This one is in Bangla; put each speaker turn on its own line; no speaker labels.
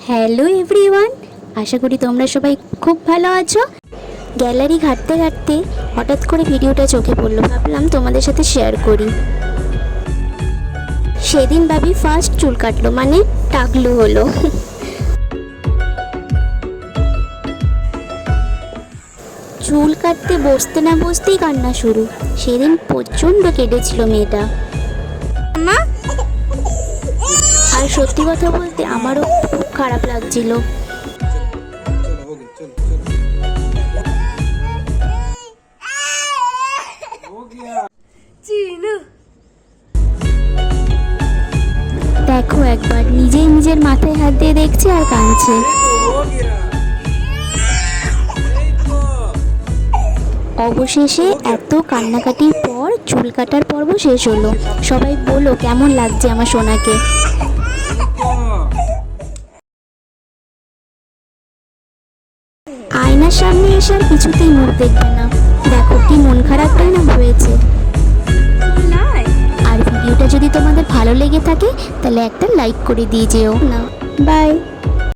হ্যালো এভরিওয়ান, আশা করি তোমরা সবাই খুব ভালো আছো। গ্যালারি ঘাঁটতে ঘাঁটতে হঠাৎ করে ভিডিওটা চোখে পড়লো, ভাবলাম তোমাদের সাথে শেয়ার করি। সেদিন ভাবি ফার্স্ট চুল কাটলো, মানে টাকলু হলো। চুল কাটতে বসতে না বসতেই কান্না শুরু। সেদিন প্রচণ্ড কেঁদেছিল মেয়েটা। আর সত্যি কথা বলতে আমারও খুব খারাপ লাগছিল। দেখো একবার নিজেই নিজের মাথায় হাত দিয়ে দেখছে আর কাঁদছে। অবশেষে এত কান্নাকাটির পর চুল কাটার পর্ব শেষ হলো। সবাই বলো কেমন লাগছে আমার সোনাকে। আয়নার সামনে এসে আর কিছুতেই মুখ দেখবে না। দেখো কি মন খারাপটাই না হয়েছে। আর ভিডিওটা যদি তোমাদের ভালো লেগে থাকে তাহলে একটা লাইক করে দিয়ে যেও না। বাই।